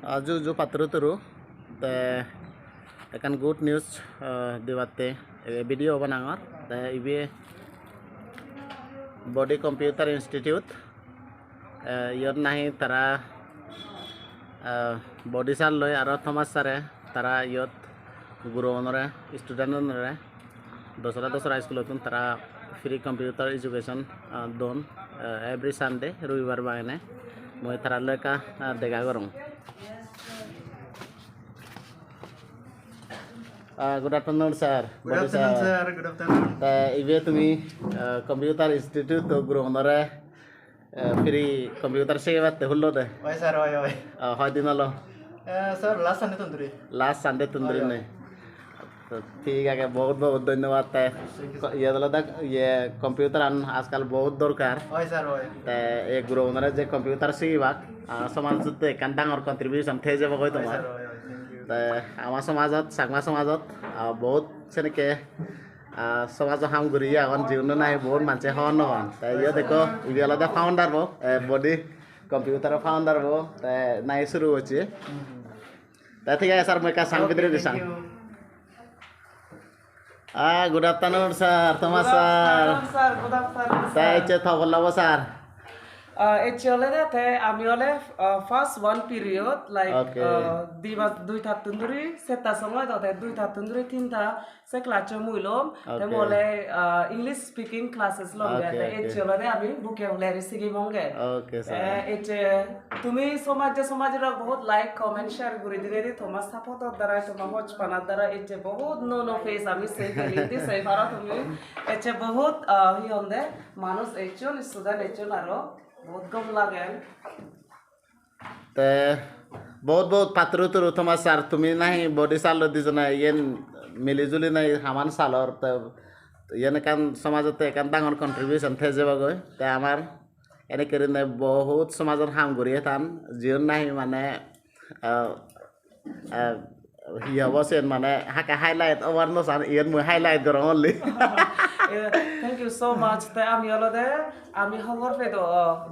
जो पात्र तरू ते एकान गुड न्यूज दिवाते वीडियो बनांगर ते इबे बॉडी कंप्यूटर इंस्टीट्यूट यद नहीं तारा बॉडी साल लय आरो थॉमस सारे तारा यद गुरुवनरे स्टूडेंटनरे दसरा स्कूल तारा फ्री कंप्यूटर एजुकेशन दोन एवरी सानडे रविवार बागने मैं तारा लेका देखा करूँ। Good afternoon sir. Good afternoon, sir. Good afternoon. इवे तुम्ही कंप्यूटर इंस्टीट्यूट तो गुरुवनरे फ्री कंप्यूटर से बात हुल्लो दे Oi, sir. Oi. হয় দিন হলো Sir, last Sunday tunduri. Last Sunday तुंदरी ने तो ठीक है बहुत बहुत धन्यवाद ते ये दलो तक ये कंप्यूटर आजकल बहुत दरकार Oi, sir. Oi. ते एक गुरुवनरे जे कंप्यूटर शिवाक समाज जुते कांटांग और कंट्रीब्यूशन थे जे बगय Sir, तुम्हार oi. Thank you. ते आमा समाजत सागमा समाजत बहुत सेनेके समाज हाम गुरिया अन जीवन नाही बहुत मानसे हन हन ते ये देखो ये अलदा फाउंडर बो बॉडी कंप्यूटर फाउंडर बो ते नाइ शुरू होचे ते ठीक है सर मैं का सांग बिदरे दिसा Thank you. Good afternoon sir Thomas sir Sir, good afternoon, ते sir. इचे थबलाव सर Actually, আমি হলে first one period like Okay. দুইটা তন্দুরি সেটা সময় তাতে দুইটা তন্দুরি তিনটা সে ক্লাসে মুইলম তে Okay. বলে ইংলিশ স্পিকিং ক্লাসেস লম Okay, তে okay. actually আমি vocabulary শিখি মঙ্গে ओके सर এতে তুমি সমাজের বহুত লাইক কমেন্ট শেয়ার করে দিলে তোমার সাপোর্টর দ্বারা তোমার হজ পানার দ্বারা এতে বহুত নো ফেস আমি সেই ফেলিতে সেই ভাড়া তুমি এতে বহুত হি হন্দে মানুষ একজন স্টুডেন্ট একজন আরো बहुत कम लगे ते बहुत बहुत पात्र तुरु थॉमस सर तुम्ही नाही बॉडी साल दिसन ये मिलीजुली नाही हामान सालर ते येन कान समाजत एकान डांगर कंट्रीब्यूशन थे जे बगय ते आमार एने करिन बहुत समाजर हाम गुरिये तान जीवन नाही माने हि हबसेन माने हाका हाइलाइट अवारनो सान येन मु हाइलाइट गरं only Thank you so much. আমি হলদে আমি খবর পেতো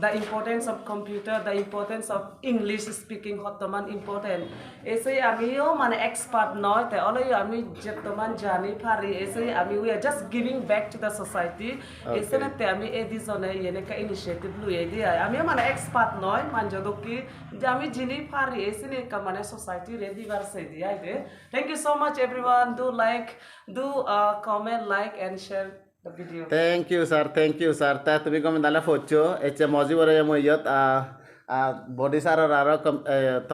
the importance of computer, the importance of English speaking বর্তমান important. এসে আমিও মানে expert নয় তে অলই আমি যেতমান জানি পারি এসে আমি we are just giving back to the society. এসে তে আমি এই দিজনে এনেকা ইনিশিয়েটিভ লুই দি আমিও মানে expert নয় মানজদকি যে আমি জিনি পারি এসে নেকা মানে society রেডিভার সে দি আইতে. Thank you so much everyone. Do comment, like and share the video. Thank you sir त्या तुम्ही कमी दाला फोचो याच्या मॉजीवर मयत बॉडी सार आरो